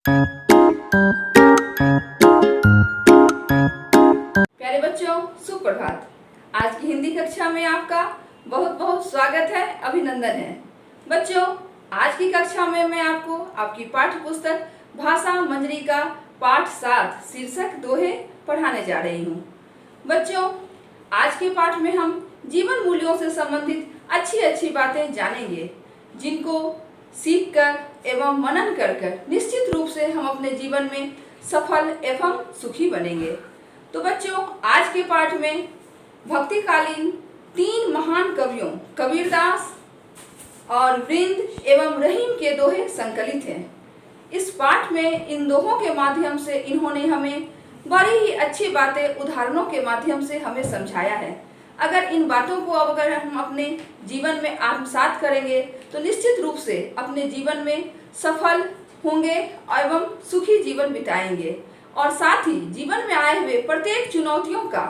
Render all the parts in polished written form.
प्यारे बच्चों, सुप्रभात। आज की हिंदी कक्षा में आपका बहुत बहुत स्वागत है, अभिनंदन है। बच्चों, आज की कक्षा में मैं आपको आपकी पाठ्य पुस्तक भाषा मंजरी का पाठ 7 शीर्षक दोहे पढ़ाने जा रही हूँ। बच्चों, आज के पाठ में हम जीवन मूल्यों से संबंधित अच्छी अच्छी बातें जानेंगे, जिनको सीखकर एवं मनन कर निश्चित रूप से हम अपने जीवन में सफल एवं सुखी बनेंगे। तो बच्चों, आज के पाठ में भक्तिकालीन 3 महान कवियों कबीरदास और वृंद एवं रहीम के दोहे संकलित हैं। इस पाठ में इन दोहों के माध्यम से इन्होंने हमें बड़ी ही अच्छी बातें उदाहरणों के माध्यम से हमें समझाया है। अगर इन बातों को अगर हम अपने जीवन में आत्मसात करेंगे तो निश्चित रूप से अपने जीवन में सफल होंगे एवं सुखी जीवन बिताएंगे, और साथ ही जीवन में आए हुए प्रत्येक चुनौतियों का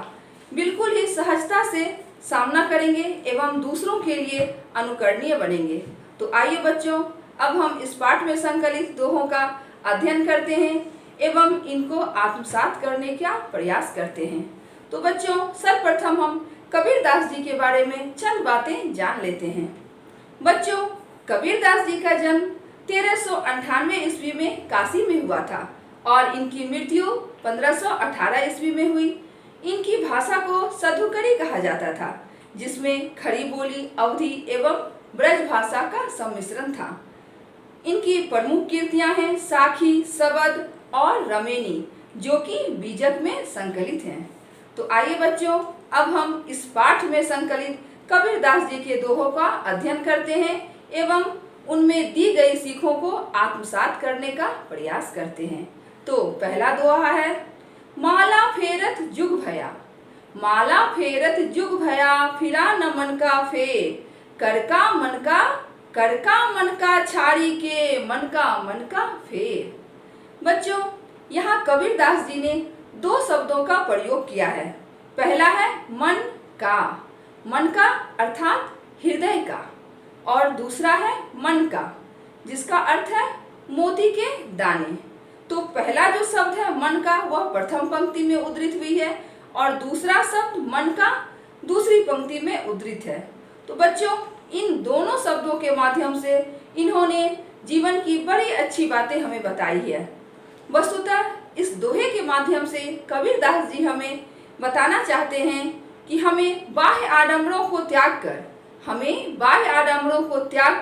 बिल्कुल ही सहजता से सामना करेंगे एवं दूसरों के लिए अनुकरणीय बनेंगे। तो आइए बच्चों, अब हम इस पाठ में संकलित दोहों का अध्ययन करते हैं एवं इनको आत्मसात करने का प्रयास करते हैं। तो बच्चों, सर्वप्रथम हम कबीरदास जी के बारे में चंद बातें जान लेते हैं। बच्चों, कबीरदास जी का जन्म 1398 ईस्वी में काशी में हुआ था और इनकी मृत्यु 1518 ईस्वी में हुई। इनकी भाषा को सधुकरी कहा जाता था, जिसमें खड़ी बोली, अवधी एवं ब्रज भाषा का सम्मिश्रण था। इनकी प्रमुख कृतियां हैं साखी, सबद और रमेनी, जो कि बीजक में संकलित हैं। तो आइए बच्चों, अब हम इस पाठ में संकलित कबीरदास जी के दोहों का अध्ययन करते हैं एवं उनमें दी गई सीखों को आत्मसात करने का प्रयास करते हैं। तो पहला दोहा है, माला फेरत जुग भया। माला फेरत जुग भया, फिरा न मन का फेर। कर का मन का छाड़ी के, मन का फेर। बच्चों, यहाँ कबीरदास जी ने 2 शब्दों का प्रयोग किया है। पहला है मन का अर्थात हृदय का, और दूसरा है मन का, जिसका अर्थ है मोती के दाने। तो पहला जो शब्द है मन का, वह प्रथम पंक्ति में उद्धृत हुई है और दूसरा शब्द मन का दूसरी पंक्ति में उद्धृत है। तो बच्चों, इन दोनों शब्दों के माध्यम से इन्होंने जीवन की बड़ी अच्छी बातें हमें बताई है। वस्तुतः इस दोहे के माध्यम से कबीरदास जी हमें बताना चाहते हैं कि हमें बाह्य आडंबरों को त्याग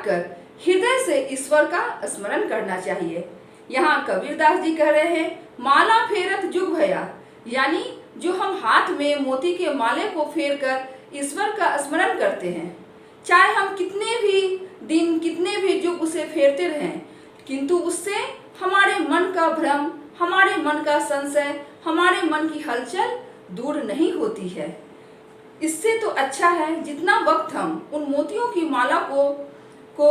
कर हृदय से ईश्वर का स्मरण करना चाहिए। यहाँ कबीरदास जी कह रहे हैं, माला फेरत जुग भया, यानी जो हम हाथ में मोती के माले को फेर कर ईश्वर का स्मरण करते हैं, चाहे हम कितने भी दिन कितने भी जुग उसे फेरते रहें, किंतु उससे हमारे मन का भ्रम, हमारे मन का संशय, हमारे मन की हलचल दूर नहीं होती है। इससे तो अच्छा है जितना वक्त हम उन मोतियों की माला को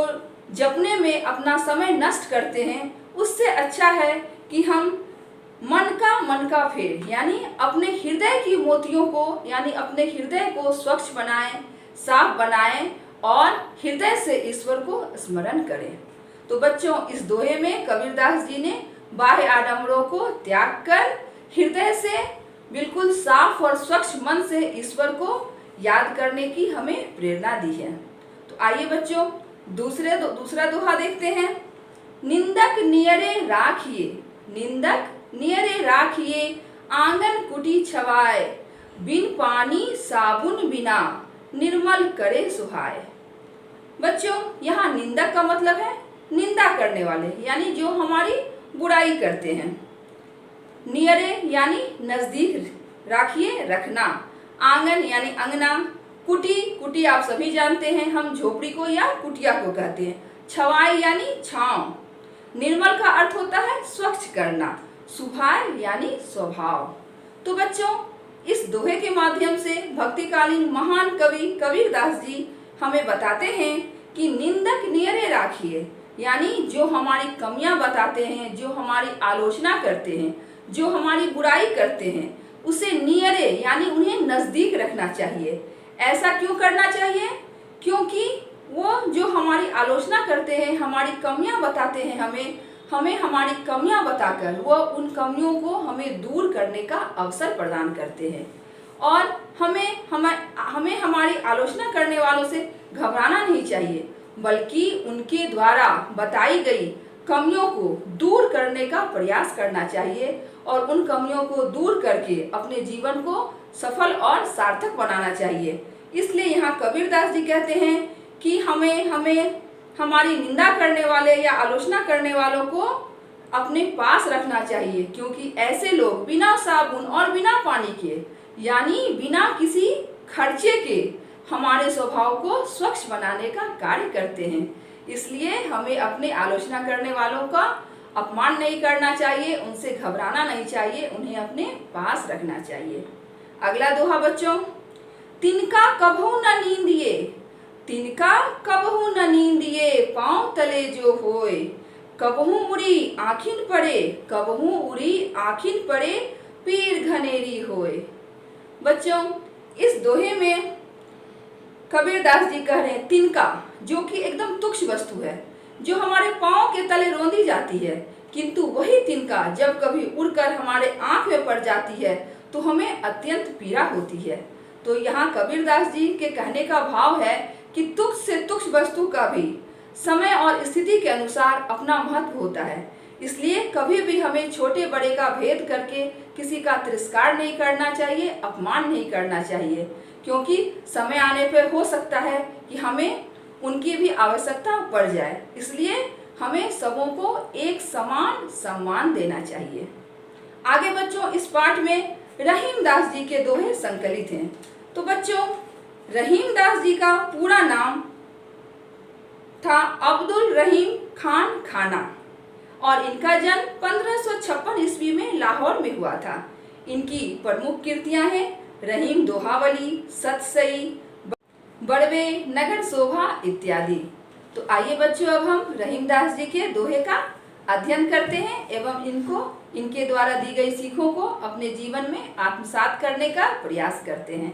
जपने में अपना समय नष्ट करते हैं, उससे अच्छा है कि हम मन का फेर, यानी अपने हृदय की मोतियों को, यानी अपने हृदय को स्वच्छ बनाएं, साफ बनाएं और हृदय से ईश्वर को स्मरण करें। तो बच्चों, इस दोहे में कबीरदास जी ने बाह्य आडंबरों को त्याग कर हृदय से बिल्कुल साफ और स्वच्छ मन से ईश्वर को याद करने की हमें प्रेरणा दी है। तो आइए बच्चों, दूसरा दोहा देखते हैं। निंदक नियरे राखिए, आंगन कुटी छवाए। बिन पानी साबुन बिना, निर्मल करे सुहाए। बच्चों, यहाँ निंदक का मतलब है निंदा करने वाले, यानी जो हमारी बुराई करते हैं। नियरे यानी नजदीक, राखिए रखना। आंगन यानी अंगना। कुटी आप सभी जानते हैं, हम झोपड़ी को या कुटिया को कहते हैं। छवाई यानी छांव। निर्मल का अर्थ होता है स्वच्छ करना। सुभाय यानी स्वभाव। तो बच्चों, इस दोहे के माध्यम से भक्तिकालीन महान कवि कबीरदास जी हमें बताते हैं कि निंदक नियरे राखिए, यानी जो हमारी कमियां बताते हैं, जो हमारी आलोचना करते हैं, जो हमारी बुराई करते हैं, उसे नियरे यानी उन्हें नजदीक रखना चाहिए। ऐसा क्यों करना चाहिए? क्योंकि वो जो हमारी आलोचना करते हैं, हमारी कमियां बताते हैं, हमें हमारी कमियां बताकर वह उन कमियों को हमें दूर करने का अवसर प्रदान करते हैं। और हमें हमारी आलोचना करने वालों से घबराना नहीं चाहिए, बल्कि उनके द्वारा बताई गई कमियों को दूर करने का प्रयास करना चाहिए और उन कमियों को दूर करके अपने जीवन को सफल और सार्थक बनाना चाहिए। इसलिए यहाँ कबीरदास जी कहते हैं कि हमें हमारी निंदा करने वाले या आलोचना करने वालों को अपने पास रखना चाहिए, क्योंकि ऐसे लोग बिना साबुन और बिना पानी के, यानी बिना किसी खर्चे के, हमारे स्वभाव को स्वच्छ बनाने का कार्य करते हैं। इसलिए हमें अपने आलोचना करने वालों का अपमान नहीं करना चाहिए, उनसे घबराना नहीं चाहिए, उन्हें अपने पास रखना चाहिए। अगला दोहा बच्चों, तिनका कबहू न नींदिए, तिनका कबहू न नींदिए, पांव तले जो होए, कबहू उड़ी आँखिन पड़े, कबहू उड़ी आँखिन पड़े, पीर घनेरी होए। बच्चों, इस दोहे में कबीरदास जी कह रहे हैं तिनका, जो कि एकदम तुच्छ वस्तु है, जो हमारे पांव के तले रौंदी जाती है, किंतु वही तिनका जब कभी उड़कर हमारे आंख में पड़ जाती है तो हमें अत्यंत पीड़ा होती है। तो यहाँ कबीरदास जी के कहने का भाव है कि तुच्छ से तुच्छ वस्तु का भी समय और स्थिति के अनुसार अपना महत्व होता है। इसलिए कभी भी हमें छोटे बड़े का भेद करके किसी का तिरस्कार नहीं करना चाहिए, अपमान नहीं करना चाहिए, क्योंकि समय आने पर हो सकता है कि हमें उनकी भी आवश्यकता पड़ जाए। इसलिए हमें सबों को एक समान सम्मान देना चाहिए। आगे बच्चों, इस पाठ में रहीमदास जी के दोहे संकलित हैं। तो बच्चों, रहीमदास जी का पूरा नाम था अब्दुल रहीम खान खाना और इनका जन्म 1556 ईस्वी में लाहौर में हुआ था। इनकी प्रमुख कृतियां हैं रहीम दोहावली, सतसई, बड़वे, नगर शोभा इत्यादि। तो आइए बच्चों, अब हम रहीमदास जी के दोहे का अध्ययन करते हैं एवं इनके द्वारा दी गई सीखों को अपने जीवन में आत्मसात करने का प्रयास करते हैं।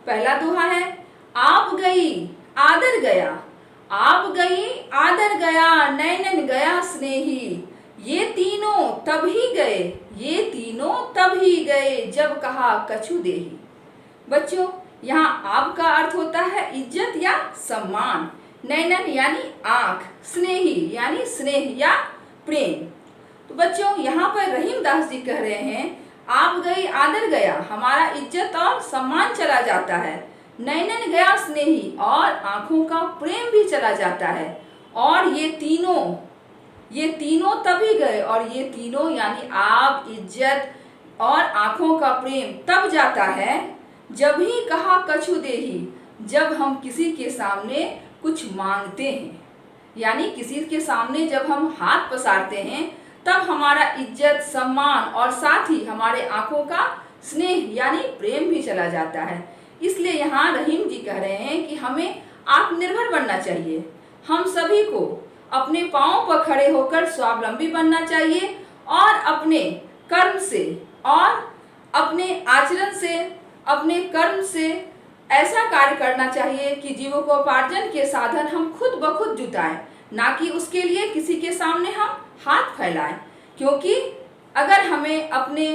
पहला दोहा है, आप गई आदर गया, आप गई आदर गया, नैनन गया स्नेही, ये तीनों तब ही गए, ये तीनों तब ही गए, जब कहा कछु देही। बच्चों, यहाँ आप का अर्थ होता है इज्जत या सम्मान, नैनन यानी आँख, स्नेही यानी स्नेह या प्रेम। तो बच्चों, यहाँ पर रहीमदास जी कह रहे हैं आप गई आदर गया, हमारा इज्जत और सम्मान चला जाता है, नैनन गया स्नेही, और आँखों का प्रेम भी चला जाता है, और ये तीनों तभी गए, और ये तीनों यानी आप, इज्जत और आँखों का प्रेम तब जाता है जब ही कहा कछु देही, जब हम किसी के सामने कुछ मांगते हैं, यानी किसी के सामने जब हम हाथ पसारते हैं तब हमारा इज्जत, सम्मान और साथ ही हमारे आँखों का स्नेह यानी प्रेम भी चला जाता है। इसलिए यहाँ रहीम जी कह रहे हैं कि हमें आत्मनिर्भर बनना चाहिए, हम सभी को अपने पांवों पर खड़े होकर स्वावलंबी बनना चाहिए और अपने कर्म से और अपने आचरण से, अपने कर्म से ऐसा कार्य करना चाहिए कि जीविकोपार्जन के साधन हम खुद ब खुद जुटाएं, ना कि उसके लिए किसी के सामने हम हाथ फैलाएं। क्योंकि अगर हमें अपने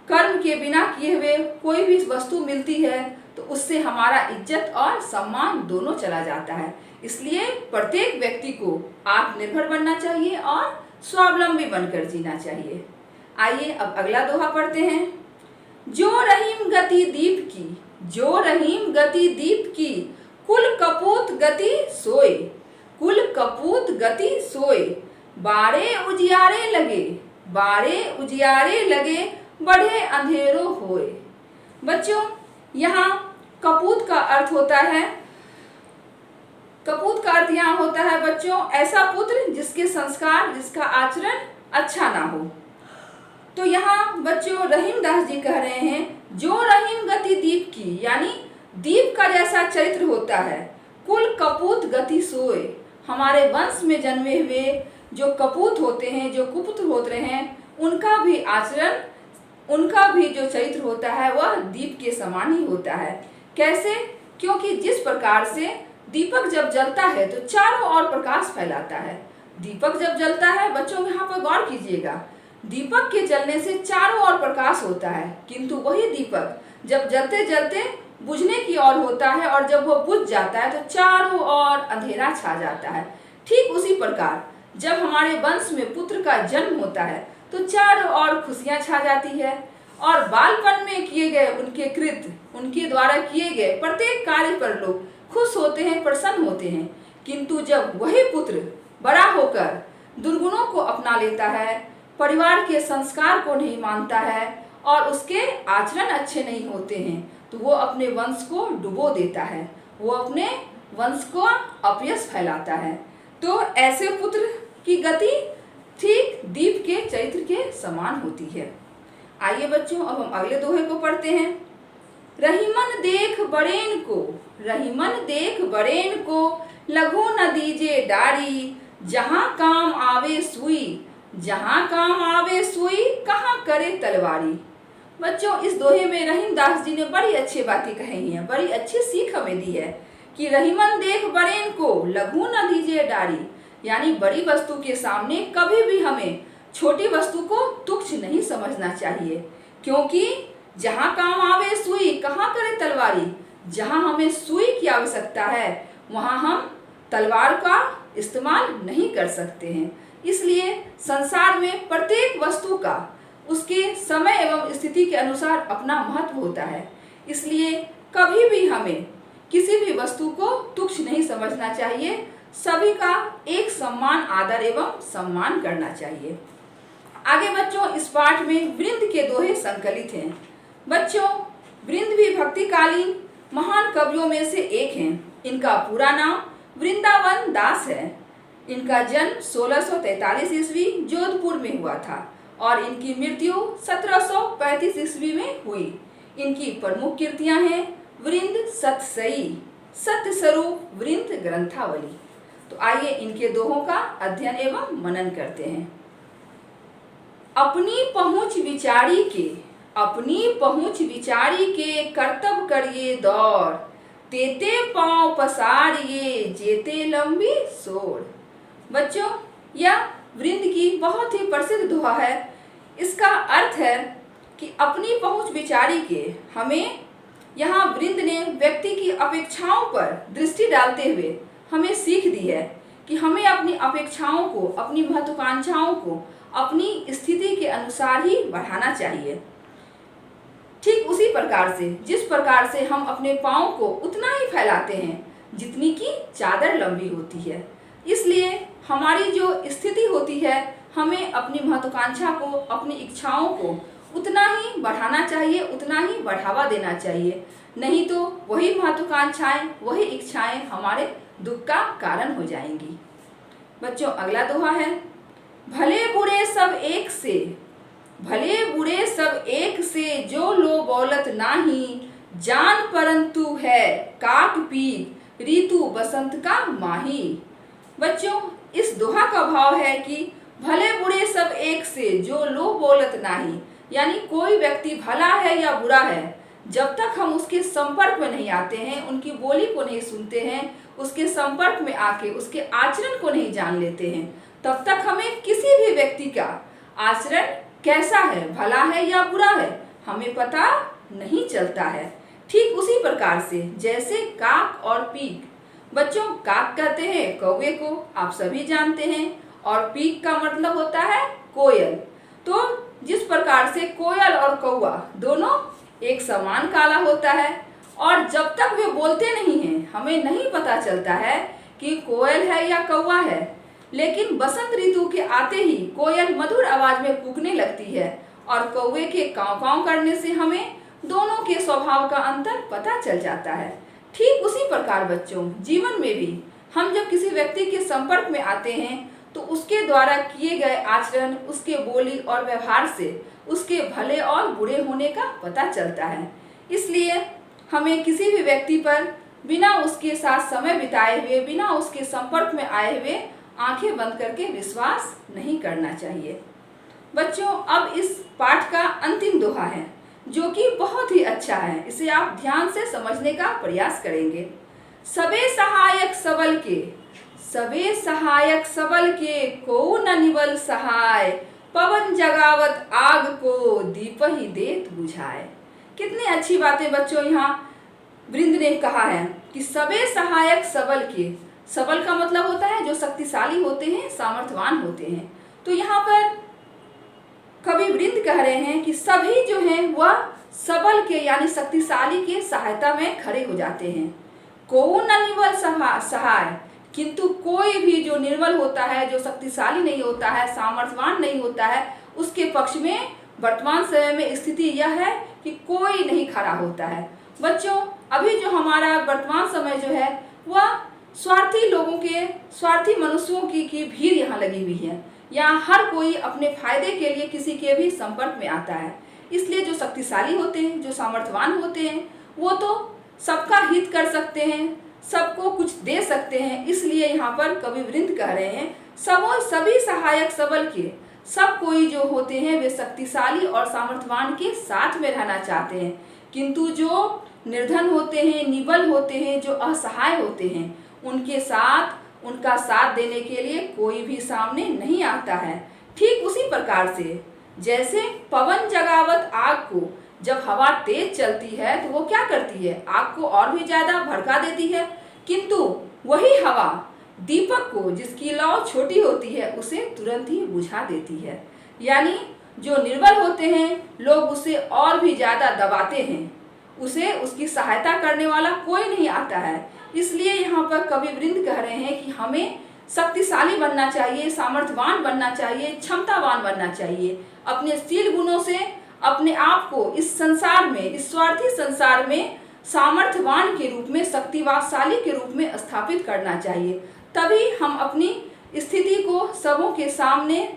कर्म के बिना किए हुए कोई भी वस्तु मिलती है तो उससे हमारा इज्जत और सम्मान दोनों चला जाता है। इसलिए प्रत्येक व्यक्ति को आत्मनिर्भर बनना चाहिए और स्वावलंबी बनकर जीना चाहिए। आइए अब अगला दोहा पढ़ते हैं। जो रहीम गति दीप की, जो रहीम गति दीप की, कुल कपूत गति सोए, कुल कपूत गति सोए, बारे उजियारे लगे, बारे उजियारे लगे, बढ़े अंधेरो होए। बच्चों, यहाँ कपूत का अर्थ होता है, कपूत का अर्थ यहाँ होता है बच्चों ऐसा पुत्र जिसके संस्कार, जिसका आचरण अच्छा ना हो। तो यहाँ बच्चों रहीमदास जी कह रहे हैं जो रहीम गति दीप की, यानी दीप का जैसा चरित्र होता है, कुल कपूत गति सोए, हमारे वंश में जन्मे हुए जो कपूत होते हैं, जो कुपुत्र होते हैं, उनका भी आचरण, उनका भी जो चरित्र होता है वह दीप के समान ही होता है। कैसे? क्योंकि जिस प्रकार से दीपक जब जलता है तो चारों ओर प्रकाश फैलाता है, दीपक जब जलता है, बच्चों यहाँ पर गौर कीजिएगा, दीपक के जलने से चारों ओर प्रकाश होता है, किंतु वही दीपक जब जलते जलते बुझने की ओर होता है और जब वो बुझ जाता है तो चारों ओर अंधेरा छा जाता है। ठीक उसी प्रकार जब हमारे वंश में पुत्र का जन्म होता है तो चारों ओर खुशियां छा जाती है और बालपन में किए गए उनके कृत्य, उनके द्वारा किए गए प्रत्येक कार्य पर लोग खुश होते हैं, प्रसन्न होते हैं। किंतु जब वही पुत्र बड़ा होकर दुर्गुणों को अपना लेता है, परिवार के संस्कार को नहीं मानता है और उसके आचरण अच्छे नहीं होते हैं, तो वो अपने वंश को डुबो देता है, वो अपने वंश को अपयश फैलाता है। तो ऐसे पुत्र की गति ठीक दीप के चरित्र के समान होती है। आइए बच्चों, अब हम अगले दोहे को पढ़ते हैं। रहीमन देख बड़ेन को, रहीमन देख बड़ेन को, लघु न दीजे डारी, जहाँ काम आवे सुई, जहाँ काम आवे सुई, कहाँ करे तलवारी। बच्चों, इस दोहे में रहीम दास जी ने बड़ी अच्छी बातें कही हैं, बड़ी अच्छी सीख हमें दी है कि रहीमन देख बड़ेन को, लघु न दीजे डारी, यानी बड़ी वस्तु के सामने कभी भी हमें छोटी वस्तु को तुच्छ नहीं समझना चाहिए, क्योंकि जहाँ काम आवे सुई, कहाँ करे तलवारी। जहाँ हमें सुई की आवश्यकता है वहाँ हम तलवार का इस्तेमाल नहीं कर सकते हैं। इसलिए संसार में प्रत्येक वस्तु का उसके समय एवं स्थिति के अनुसार अपना महत्व होता है। इसलिए कभी भी हमें किसी भी वस्तु को तुच्छ नहीं समझना चाहिए, सभी का एक समान आदर एवं सम्मान करना चाहिए। आगे बच्चों, इस पाठ में वृंद के दोहे संकलित हैं। बच्चों, वृंद भी भक्तिकालीन महान कवियों में से एक हैं। इनका पूरा नाम वृंदावन दास है। इनका जन्म 1643 ईस्वी जोधपुर में हुआ था और इनकी मृत्यु 1735 ईस्वी में हुई। इनकी प्रमुख कृतियां हैं वृंद सतसई, सत्य स्वरूप, वृंद ग्रंथावली। तो आइए इनके दोहों का अध्ययन एवं मनन करते हैं। अपनी पहुँच विचारी के, अपनी पहुँच विचारी के, कर्तव्य करिए दौड़, तेते पांव पसारिए, जेते लंबी सोड़। बच्चों, यह वृंद की बहुत ही प्रसिद्ध दोहा है। इसका अर्थ है कि अपनी पहुँच विचारी के, हमें यहाँ वृंद ने व्यक्ति की अपेक्षाओं पर दृष्टि डालते हुए हमें सीख दी है कि हमें अपनी अपेक्षाओं को, अपनी महत्वाकांक्षाओं को अपनी स्थिति के अनुसार ही बढ़ाना चाहिए। ठीक उसी प्रकार से जिस प्रकार से हम अपने पाँव को उतना ही फैलाते हैं जितनी की चादर लंबी होती है। इसलिए हमारी जो स्थिति होती है, हमें अपनी महत्वाकांक्षा को, अपनी इच्छाओं को उतना ही बढ़ाना चाहिए, उतना ही बढ़ावा देना चाहिए। नहीं तो वही महत्वाकांक्षाएं, वही इच्छाएं हमारे दुख का कारण हो जाएंगी। बच्चों, अगला दोहा है। भले बुरे सब एक से, भले बुरे सब एक से, जो लो बोलत नाही, जान परंतु है काक पीक, ऋतु बसंत का माही। बच्चों, इस दोहा का भाव है कि भले बुरे सब एक से, जो लो बोलत नाही, यानी कोई व्यक्ति भला है या बुरा है, जब तक हम उसके संपर्क में नहीं आते हैं, उनकी बोली को नहीं सुनते हैं, उसके संपर्क में आके उसके आचरण को नहीं जान लेते हैं, तब तक हमें किसी भी व्यक्ति का आचरण कैसा है, भला है या बुरा है, हमें पता नहीं चलता है। ठीक उसी प्रकार से जैसे काक और पीक। बच्चों, काक कहते हैं कौवे को, आप सभी जानते हैं, और पीक का मतलब होता है कोयल। तो जिस प्रकार से कोयल और कौवा दोनों एक समान काला होता है और जब तक वे बोलते नहीं हैं, हमें नहीं पता चलता है कि कोयल है या कौवा है। लेकिन बसंत ऋतु के आते ही कोयल मधुर आवाज में कूकने लगती है और कौवे के काँव काँव करने से हमें दोनों के स्वभाव का अंतर पता चल जाता है। ठीक उसी प्रकार बच्चों, जीवन में भी हम जब किसी व्यक्ति के संपर्क में आते हैं तो उसके द्वारा किए गए आचरण, उसके बोली और व्यवहार से उसके भले और बुरे होने का पता चलता है। इसलिए हमें किसी भी व्यक्ति पर बिना उसके साथ समय बिताए हुए, बिना उसके संपर्क में आए हुए आंखें बंद करके विश्वास नहीं करना चाहिए। बच्चों, अब इस पाठ का अंतिम दोहा है जो कि बहुत ही अच्छा है, इसे आप ध्यान से समझने का प्रयास करेंगे। सबे सहायक सबल के, सबे सहायक सबल के को न निबल सहाय, पवन जगावत आग को दीप ही देत बुझाए। कितनी अच्छी बातें बच्चों यहाँ वृंद ने कहा है कि सबे सहायक सबल के। सबल का मतलब होता है जो शक्तिशाली होते हैं, सामर्थ्यवान होते हैं। तो यहाँ पर कवि वृंद कह रहे हैं कि सभी जो हैं वह सबल के यानी शक्तिशाली के सहायता में खड़े हो जाते हैं। को न निबल सहाय, किंतु कोई भी जो निर्बल होता है, जो शक्तिशाली नहीं होता है, सामर्थ्यवान नहीं होता है, उसके पक्ष में वर्तमान समय में स्थिति यह है कि कोई नहीं खड़ा होता है। बच्चों, अभी जो हमारा वर्तमान समय जो है वह स्वार्थी लोगों के, स्वार्थी मनुष्यों की भीड़ यहाँ लगी हुई है। यहाँ हर कोई अपने फायदे के लिए किसी के भी संपर्क में आता है। इसलिए जो शक्तिशाली होते हैं, जो सामर्थ्यवान होते हैं, वो तो सबका हित कर सकते हैं, सबको कुछ दे सकते हैं। इसलिए यहाँ पर कवि वृंद कह रहे हैं सभी सहायक सबल के, सब कोई जो होते हैं वे शक्तिशाली और सामर्थ्यवान के साथ में रहना चाहते हैं, किंतु जो निर्धन होते हैं, निबल होते हैं, जो असहाय होते हैं, उनका साथ देने के लिए कोई भी सामने नहीं आता है। ठीक उसी प्रकार से जैसे पवन जगावत आग को, जब हवा तेज चलती है तो वो क्या करती है, आग को और भी ज्यादा भड़का देती है, किंतु वही हवा दीपक को, जिसकी लौ छोटी होती है, उसे तुरंत ही बुझा देती है। यानी जो निर्बल होते हैं लोग उसे और भी ज्यादा दबाते हैं, उसे उसकी सहायता करने वाला कोई नहीं आता है। इसलिए यहाँ पर कवि वृंद कह रहे हैं कि हमें शक्तिशाली बनना चाहिए, सामर्थ्यवान बनना चाहिए, क्षमतावान बनना चाहिए। अपने शील गुणों से अपने आप को इस संसार में, इस स्वार्थी संसार में सामर्थ्यवान के रूप में, शक्तिशाली के रूप में स्थापित करना चाहिए। तभी हम अपनी स्थिति को सबों के सामने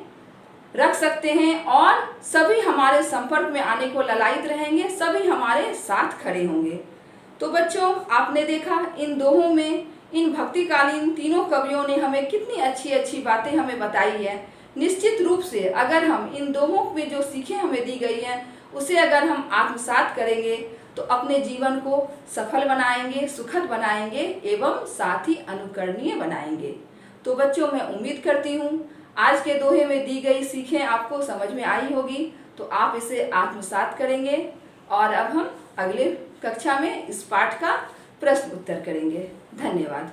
रख सकते हैं और सभी हमारे संपर्क में आने को ललायित रहेंगे, सभी हमारे साथ खड़े होंगे। तो बच्चों, आपने देखा इन दोहों में, इन भक्तिकालीन तीनों कवियों ने हमें कितनी अच्छी अच्छी बातें हमें बताई है। निश्चित रूप से अगर हम इन दोहों में जो सीखें हमें दी गई हैं उसे अगर हम आत्मसात करेंगे तो अपने जीवन को सफल बनाएंगे, सुखद बनाएंगे एवं साथ ही अनुकरणीय बनाएंगे। तो बच्चों, मैं उम्मीद करती हूँ आज के दोहे में दी गई सीखें आपको समझ में आई होगी, तो आप इसे आत्मसात करेंगे। और अब हम अगले कक्षा में इस पाठ का प्रश्न उत्तर करेंगे। धन्यवाद।